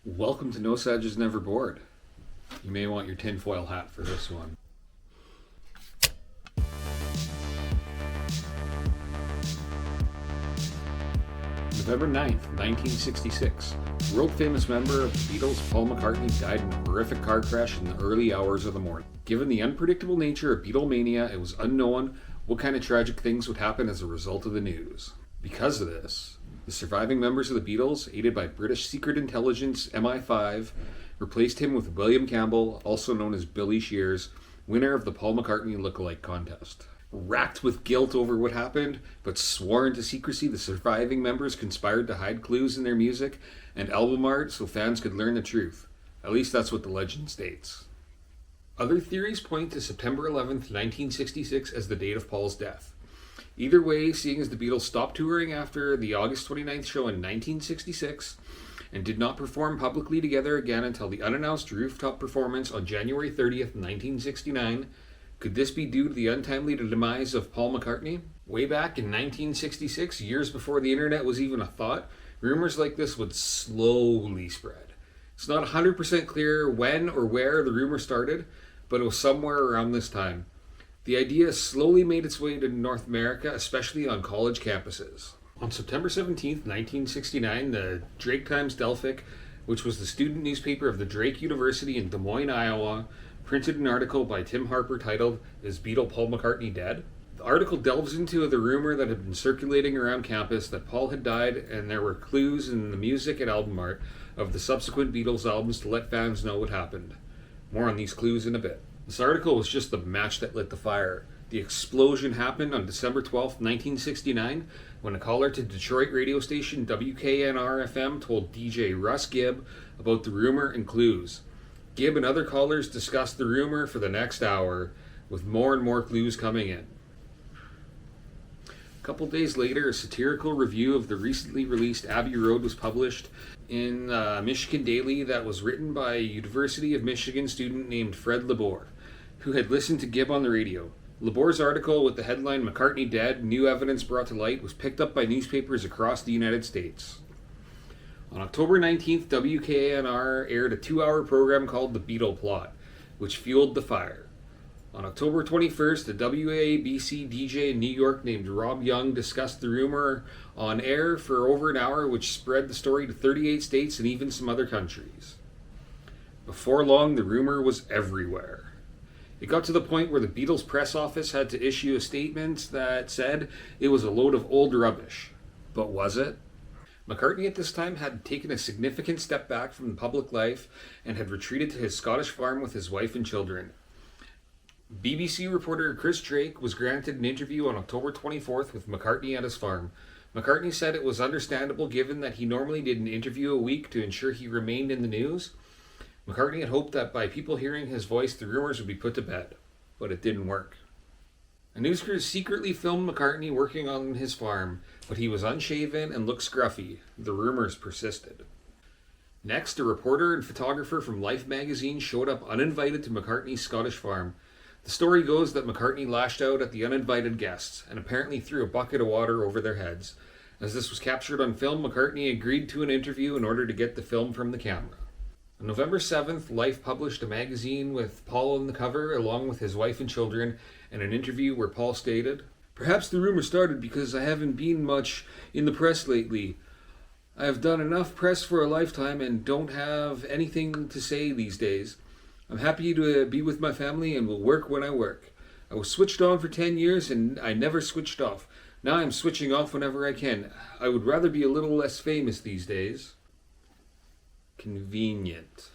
Welcome to No Sag is Never Bored. You may want your tinfoil hat for this one. November 9th, 1966. World-famous member of the Beatles, Paul McCartney, died in a horrific car crash in the early hours of the morning. Given the unpredictable nature of Beatlemania, it was unknown what kind of tragic things would happen as a result of the news. Because of this, the surviving members of the Beatles, aided by British Secret Intelligence MI5, replaced him with William Campbell, also known as Billy Shears, winner of the Paul McCartney Lookalike Contest. Racked with guilt over what happened, but sworn to secrecy, the surviving members conspired to hide clues in their music and album art so fans could learn the truth. At least that's what the legend states. Other theories point to September 11th, 1966 as the date of Paul's death. Either way, seeing as the Beatles stopped touring after the August 29th show in 1966 and did not perform publicly together again until the unannounced rooftop performance on January 30th, 1969, could this be due to the untimely demise of Paul McCartney? Way back in 1966, years before the internet was even a thought, rumors like this would slowly spread. It's not 100% clear when or where the rumor started, but it was somewhere around this time. The idea slowly made its way to North America, especially on college campuses. On September 17, 1969, the Drake Times-Delphic, which was the student newspaper of the Drake University in Des Moines, Iowa, printed an article by Tim Harper titled, "Is Beatle Paul McCartney Dead?" The article delves into the rumor that had been circulating around campus that Paul had died, and there were clues in the music and album art of the subsequent Beatles albums to let fans know what happened. More on these clues in a bit. This article was just the match that lit the fire. The explosion happened on December 12, 1969, when a caller to Detroit radio station WKNR-FM told DJ Russ Gibb about the rumor and clues. Gibb and other callers discussed the rumor for the next hour, with more and more clues coming in. A couple days later, a satirical review of the recently released Abbey Road was published in Michigan Daily that was written by a University of Michigan student named Fred Labor, who had listened to Gibb on the radio. Labor's article with the headline "McCartney Dead, New Evidence Brought to Light" was picked up by newspapers across the United States. On October 19th, WKNR aired a 2-hour program called The Beatle Plot, which fueled the fire. On October 21st, a WABC DJ in New York named Rob Young discussed the rumor on air for over an hour, which spread the story to 38 states and even some other countries. Before long, the rumor was everywhere. It got to the point where the Beatles press office had to issue a statement that said it was a load of old rubbish. But was it? McCartney at this time had taken a significant step back from public life and had retreated to his Scottish farm with his wife and children. BBC reporter Chris Drake was granted an interview on October 24th with McCartney at his farm. McCartney said it was understandable given that he normally did an interview a week to ensure he remained in the news. McCartney had hoped that by people hearing his voice, the rumors would be put to bed, but it didn't work. A news crew secretly filmed McCartney working on his farm, but he was unshaven and looked scruffy. The rumors persisted. Next, a reporter and photographer from Life magazine showed up uninvited to McCartney's Scottish farm. The story goes that McCartney lashed out at the uninvited guests and apparently threw a bucket of water over their heads. As this was captured on film, McCartney agreed to an interview in order to get the film from the camera. On November 7th, Life published a magazine with Paul on the cover along with his wife and children, and an interview where Paul stated, "Perhaps the rumor started because I haven't been much in the press lately. I have done enough press for a lifetime and don't have anything to say these days. I'm happy to be with my family and will work when I work. I was switched on for 10 years and I never switched off. Now I'm switching off whenever I can. I would rather be a little less famous these days." Convenient.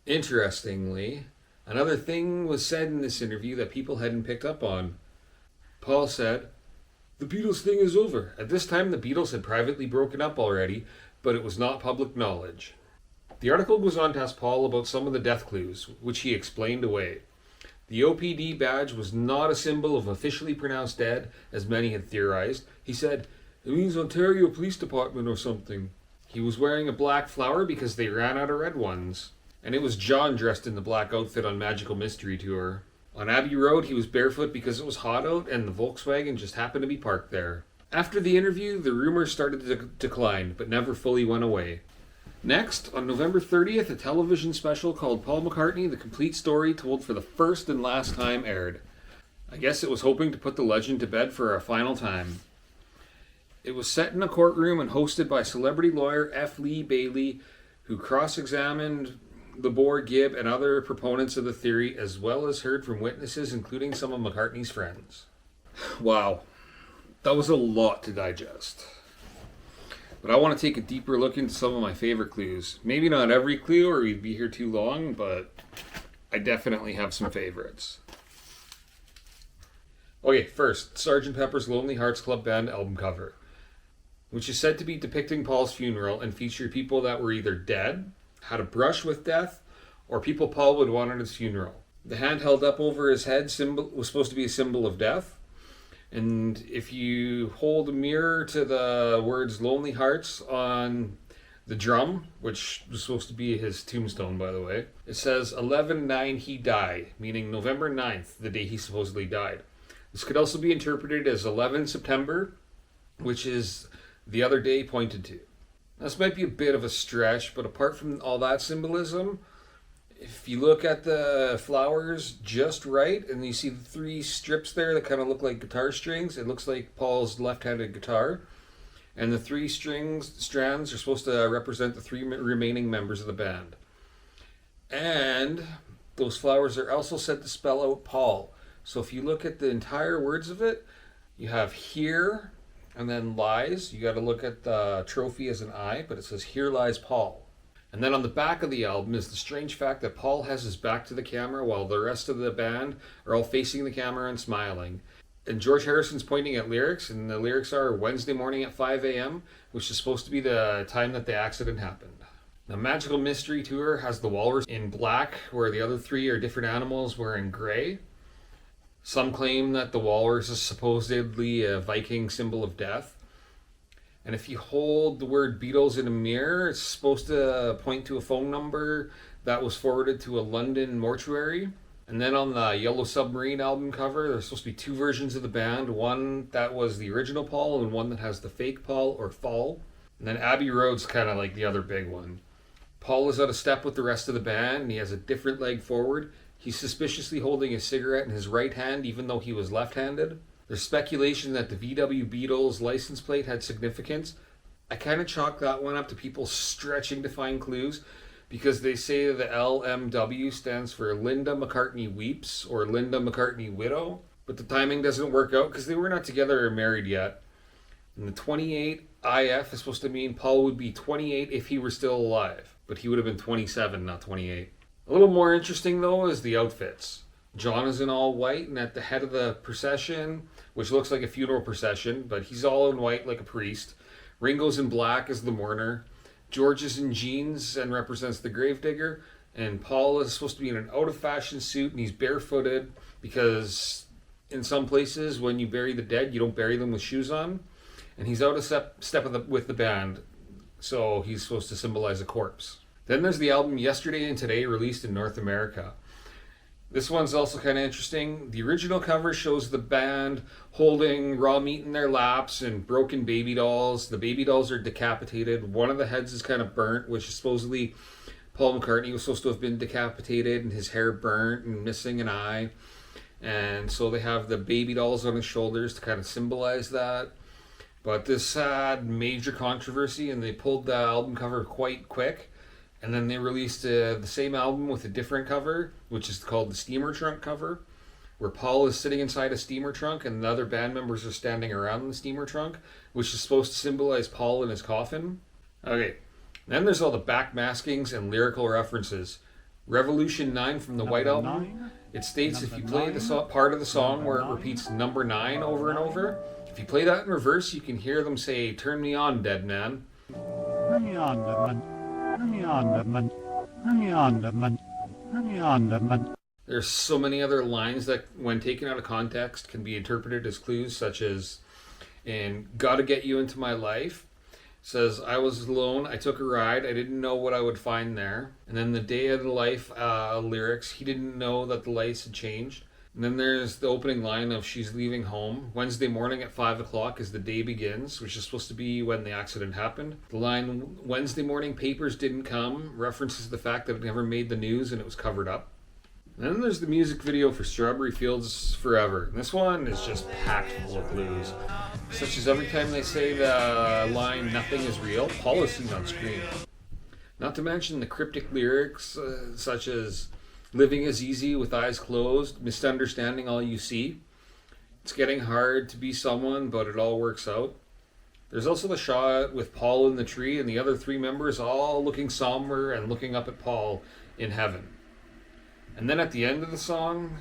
Interestingly, another thing was said in this interview that people hadn't picked up on. Paul said, "The Beatles thing is over." At this time, the Beatles had privately broken up already, but it was not public knowledge. The article goes on to ask Paul about some of the death clues, which he explained away. The OPD badge was not a symbol of officially pronounced dead, as many had theorized. He said, "It means Ontario Police Department or something." He was wearing a black flower because they ran out of red ones. And it was John dressed in the black outfit on Magical Mystery Tour. On Abbey Road, he was barefoot because it was hot out and the Volkswagen just happened to be parked there. After the interview, the rumors started to decline, but never fully went away. Next, on November 30th, a television special called Paul McCartney, The Complete Story, told for the first and last time aired. I guess it was hoping to put the legend to bed for a final time. It was set in a courtroom and hosted by celebrity lawyer F. Lee Bailey, who cross-examined Libor, Gibb, and other proponents of the theory, as well as heard from witnesses, including some of McCartney's friends. Wow, that was a lot to digest. But I want to take a deeper look into some of my favorite clues. Maybe not every clue, or we'd be here too long, but I definitely have some favorites. Okay, first, Sgt. Pepper's Lonely Hearts Club Band album cover, which is said to be depicting Paul's funeral and featured people that were either dead, had a brush with death, or people Paul would want at his funeral. The hand held up over his head was supposed to be a symbol of death. And if you hold a mirror to the words Lonely Hearts on the drum, which was supposed to be his tombstone, by the way, it says 11/9 he died, meaning November 9th, the day he supposedly died. This could also be interpreted as 11 September, which is the other day pointed to. This might be a bit of a stretch, but apart from all that symbolism, if you look at the flowers just right, and you see the three strips there that kind of look like guitar strings, it looks like Paul's left-handed guitar. And the three strands are supposed to represent the three remaining members of the band. And those flowers are also said to spell out Paul. So if you look at the entire words of it, you have here and then lies. You got to look at the trophy as an I, but it says here lies Paul. And then on the back of the album is the strange fact that Paul has his back to the camera while the rest of the band are all facing the camera and smiling. And George Harrison's pointing at lyrics, and the lyrics are Wednesday morning at 5 a.m., which is supposed to be the time that the accident happened. The Magical Mystery Tour has the walrus in black, where the other three are different animals wearing gray. Some claim that the walrus is supposedly a Viking symbol of death. And if you hold the word Beatles in a mirror, it's supposed to point to a phone number that was forwarded to a London mortuary. And then on the Yellow Submarine album cover, there's supposed to be two versions of the band. One that was the original Paul and one that has the fake Paul or Fall. And then Abbey Road's kind of like the other big one. Paul is out of step with the rest of the band and he has a different leg forward. He's suspiciously holding a cigarette in his right hand even though he was left-handed. There's speculation that the VW Beatles license plate had significance. I kind of chalk that one up to people stretching to find clues because they say the LMW stands for Linda McCartney Weeps or Linda McCartney Widow, but the timing doesn't work out because they were not together or married yet. And the 28 IF is supposed to mean Paul would be 28 if he were still alive, but he would have been 27, not 28. A little more interesting though is the outfits. John is in all white and at the head of the procession, which looks like a funeral procession, but he's all in white like a priest. Ringo's in black as the mourner. George is in jeans and represents the gravedigger. And Paul is supposed to be in an out-of-fashion suit and he's barefooted because in some places when you bury the dead, you don't bury them with shoes on. And he's out of step with the band, so he's supposed to symbolize a corpse. Then there's the album Yesterday and Today, released in North America. This one's also kind of interesting. The original cover shows the band holding raw meat in their laps and broken baby dolls. The baby dolls are decapitated. One of the heads is kind of burnt, which is supposedly Paul McCartney was supposed to have been decapitated and his hair burnt and missing an eye. And so they have the baby dolls on his shoulders to kind of symbolize that. But this had major controversy and they pulled the album cover quite quick. And then they released the same album with a different cover, which is called the Steamer Trunk cover, where Paul is sitting inside a steamer trunk and the other band members are standing around the steamer trunk, which is supposed to symbolize Paul in his coffin. Okay, then there's all the backmaskings and lyrical references. Revolution 9 from the White Album. It states if you play the part of the song where it repeats number 9 over and over, if you play that in reverse, you can hear them say, "Turn me on, dead man." Turn me on, dead man. Turn me on, dead man. Turn me on, dead man. Turn me on, dead man. There's so many other lines that, when taken out of context, can be interpreted as clues, such as in "Gotta Get You Into My Life," says, "I was alone, I took a ride, I didn't know what I would find there." And then the Day of the Life lyrics, "He didn't know that the lights had changed." And then there's the opening line of She's Leaving Home. Wednesday morning at 5 o'clock as the day begins, which is supposed to be when the accident happened. The line, Wednesday morning papers didn't come, references the fact that it never made the news and it was covered up. And then there's the music video for Strawberry Fields Forever. And this one is just packed full of clues. Such as every time they say the line, nothing is real, Paul is seen on screen. Not to mention the cryptic lyrics, such as living is easy with eyes closed, misunderstanding all you see. It's getting hard to be someone, but it all works out. There's also the shot with Paul in the tree and the other three members all looking somber and looking up at Paul in heaven. And then at the end of the song,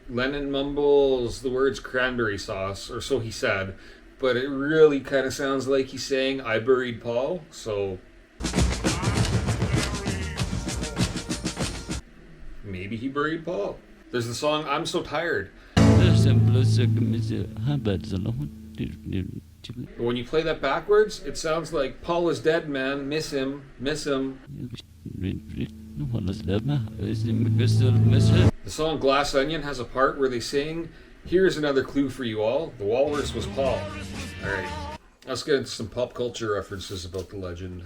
Lennon mumbles the words cranberry sauce, or so he said, but it really kind of sounds like he's saying, I buried Paul, so maybe he buried Paul. There's the song I'm So Tired. But when you play that backwards, it sounds like Paul is dead, man. Miss him. Miss him. The song Glass Onion has a part where they sing, here's another clue for you all. The walrus was Paul. Alright, let's get into some pop culture references about the legend.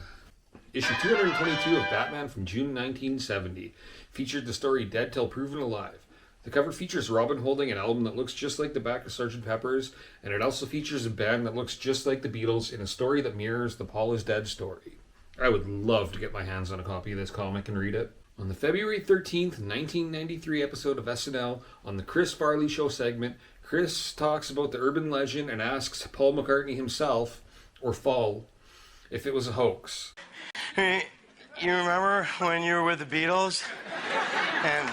Issue 222 of Batman from June 1970 featured the story Dead Till Proven Alive. The cover features Robin holding an album that looks just like the back of Sgt. Pepper's, and it also features a band that looks just like the Beatles in a story that mirrors the Paul is Dead story. I would love to get my hands on a copy of this comic and read it. On the February 13th, 1993 episode of SNL, on the Chris Farley Show segment, Chris talks about the urban legend and asks Paul McCartney himself, or Fall, if it was a hoax. You remember when you were with the Beatles and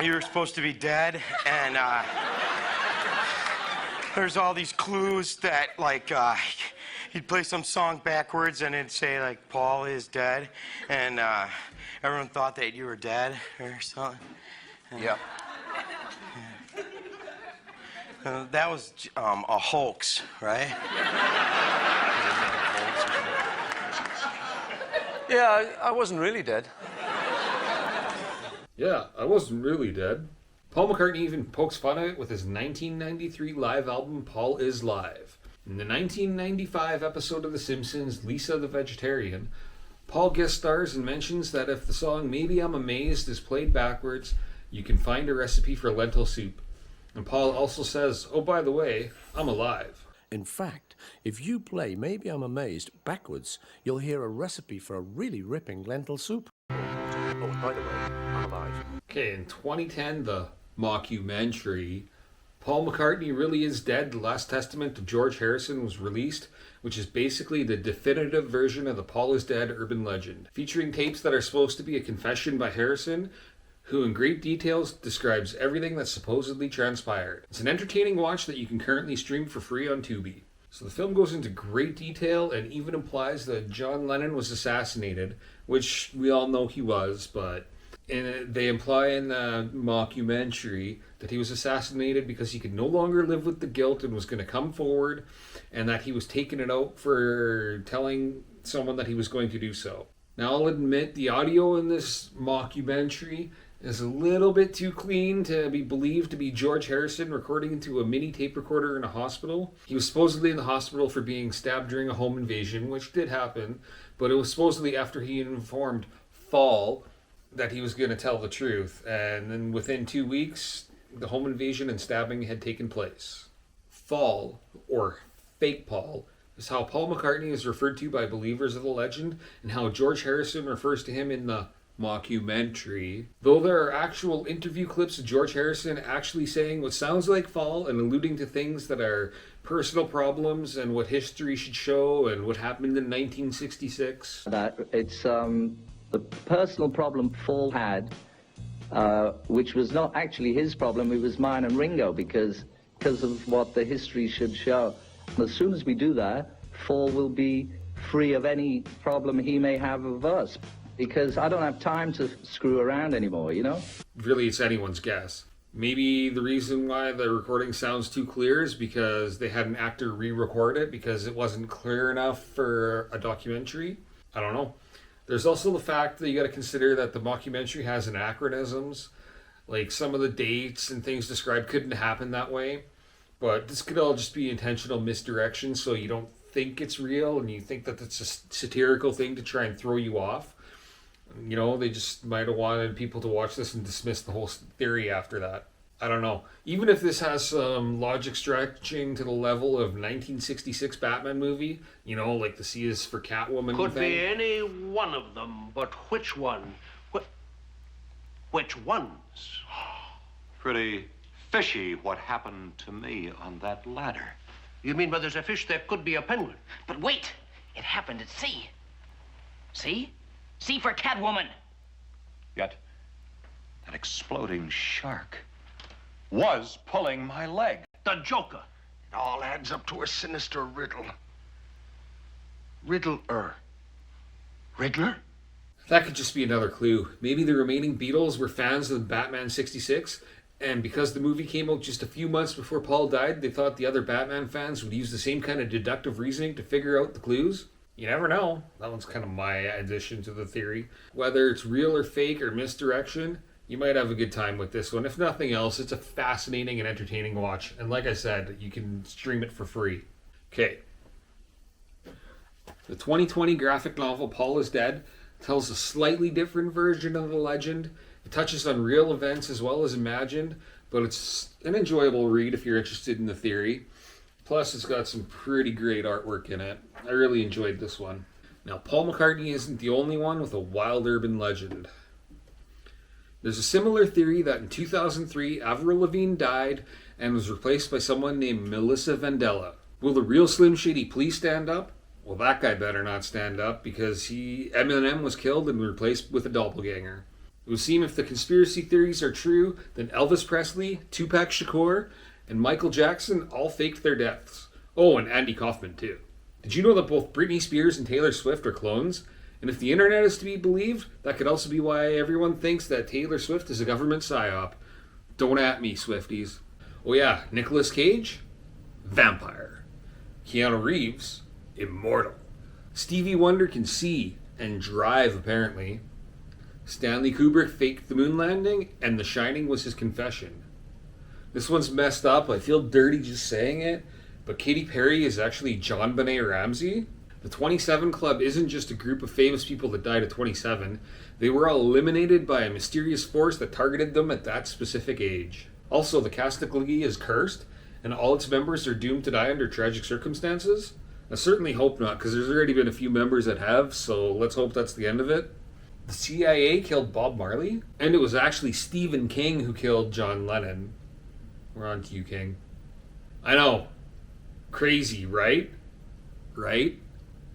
you were supposed to be dead, and there's all these clues that, like, he'd play some song backwards and it'd say, like, Paul is dead, and everyone thought that you were dead or something. Yep. That was a hoax, right? Yeah, I wasn't really dead. Yeah, I wasn't really dead. Paul McCartney even pokes fun at it with his 1993 live album Paul is Live. In the 1995 episode of The Simpsons, Lisa the Vegetarian, Paul guest stars and mentions that if the song Maybe I'm Amazed is played backwards, you can find a recipe for lentil soup. And Paul also says, oh, by the way, I'm alive. In fact, if you play Maybe I'm Amazed backwards, you'll hear a recipe for a really ripping lentil soup. Oh, by the way, I'm alive. Okay, in 2010, the mockumentary Paul McCartney Really Is Dead, The Last Testament of George Harrison was released, which is basically the definitive version of the Paul is Dead urban legend, featuring tapes that are supposed to be a confession by Harrison, who in great details describes everything that supposedly transpired. It's an entertaining watch that you can currently stream for free on Tubi. So the film goes into great detail and even implies that John Lennon was assassinated, which we all know he was, but they imply in the mockumentary that he was assassinated because he could no longer live with the guilt and was going to come forward, and that he was taking it out for telling someone that he was going to do so. Now, I'll admit the audio in this mockumentary is a little bit too clean to be believed to be George Harrison recording into a mini tape recorder in a hospital. He was supposedly in the hospital for being stabbed during a home invasion, which did happen, but it was supposedly after he informed Fall that he was going to tell the truth, and then within 2 weeks, the home invasion and stabbing had taken place. Fall, or Fake Paul, is how Paul McCartney is referred to by believers of the legend, and how George Harrison refers to him in the mockumentary. Though there are actual interview clips of George Harrison actually saying what sounds like Fall and alluding to things that are personal problems and what history should show and what happened in 1966. That it's the personal problem Paul had, which was not actually his problem, it was mine and Ringo, because of what the history should show. As soon as we do that, Paul will be free of any problem he may have of us, because I don't have time to screw around anymore, you know? Really, it's anyone's guess. Maybe the reason why the recording sounds too clear is because they had an actor re-record it because it wasn't clear enough for a documentary. I don't know. There's also the fact that you got to consider that the mockumentary has anachronisms. Like, some of the dates and things described couldn't happen that way. But this could all just be intentional misdirection, so you don't think it's real and you think that it's a satirical thing to try and throw you off. You know, they just might have wanted people to watch this and dismiss the whole theory after that. I don't know. Even if this has some logic stretching to the level of 1966 Batman movie, you know, like the C is for Catwoman Could thing. be any one of them, but which one? Which ones? Pretty fishy what happened to me on that ladder. You mean where there's a fish, there could be a penguin? But wait, it happened at sea. See? C for Catwoman. Yet, that exploding shark was pulling my leg. The Joker. It all adds up to a sinister riddle. Riddler. Riddler? That could just be another clue. Maybe the remaining Beatles were fans of Batman 66, and because the movie came out just a few months before Paul died, they thought the other Batman fans would use the same kind of deductive reasoning to figure out the clues. You never know. That one's kind of my addition to the theory. Whether it's real or fake or misdirection, you might have a good time with this one. If nothing else, it's a fascinating and entertaining watch. And like I said, you can stream it for free. Okay. The 2020 graphic novel Paul is Dead tells a slightly different version of the legend. It touches on real events as well as imagined, but it's an enjoyable read if you're interested in the theory. Plus, it's got some pretty great artwork in it. I really enjoyed this one. Now, Paul McCartney isn't the only one with a wild urban legend. There's a similar theory that in 2003, Avril Lavigne died and was replaced by someone named Melissa Vandella. Will the real Slim Shady please stand up? Well, that guy better not stand up because Eminem was killed and replaced with a doppelganger. It would seem if the conspiracy theories are true, then Elvis Presley, Tupac Shakur, and Michael Jackson all faked their deaths. Oh, and Andy Kaufman too. Did you know that both Britney Spears and Taylor Swift are clones? And if the internet is to be believed, that could also be why everyone thinks that Taylor Swift is a government psyop. Don't at me, Swifties. Oh yeah, Nicolas Cage? Vampire. Keanu Reeves? Immortal. Stevie Wonder can see and drive, apparently. Stanley Kubrick faked the moon landing, and The Shining was his confession. This one's messed up. I feel dirty just saying it, but Katy Perry is actually John Benet Ramsey. The 27 Club isn't just a group of famous people that died at 27. They were all eliminated by a mysterious force that targeted them at that specific age. Also, the Castic League is cursed, and all its members are doomed to die under tragic circumstances. I certainly hope not, because there's already been a few members that have, so let's hope that's the end of it. The CIA killed Bob Marley, and it was actually Stephen King who killed John Lennon. We're on to you, King. I know. Crazy, right? Right?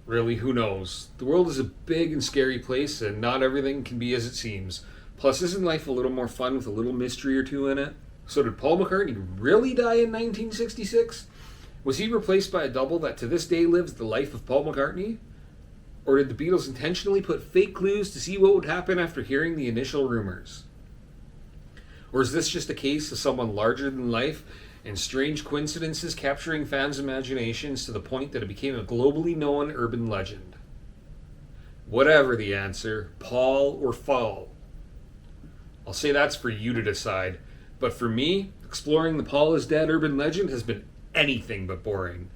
Really, who knows? The world is a big and scary place, and not everything can be as it seems. Plus, isn't life a little more fun with a little mystery or two in it? So did Paul McCartney really die in 1966? Was he replaced by a double that to this day lives the life of Paul McCartney? Or did the Beatles intentionally put fake clues to see what would happen after hearing the initial rumors? Or is this just a case of someone larger than life and strange coincidences capturing fans' imaginations to the point that it became a globally known urban legend? Whatever the answer, Paul or Fall. I'll say that's for you to decide, but for me, exploring the Paul is Dead urban legend has been anything but boring.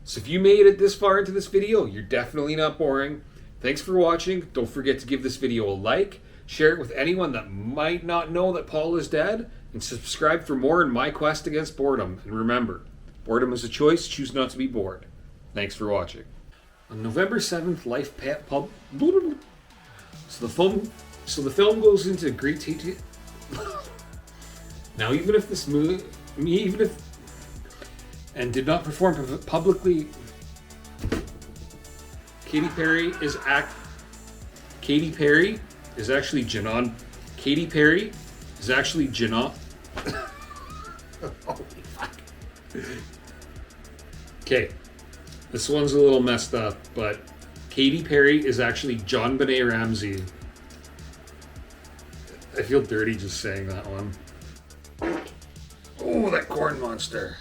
So if you made it this far into this video, you're definitely not boring. Thanks for watching. Don't forget to give this video a like, share it with anyone that might not know that Paul is dead, and subscribe for more in my quest against boredom. And remember, boredom is a choice, choose not to be bored. Thanks for watching. On November 7th, So the film goes into great detail. Now, even if this movie, and did not perform publicly, Katy Perry is actually Janon. Katy Perry is actually Janon. Holy fuck. Okay, this one's a little messed up, but Katy Perry is actually John Benet Ramsey. I feel dirty just saying that one. Oh, that corn monster.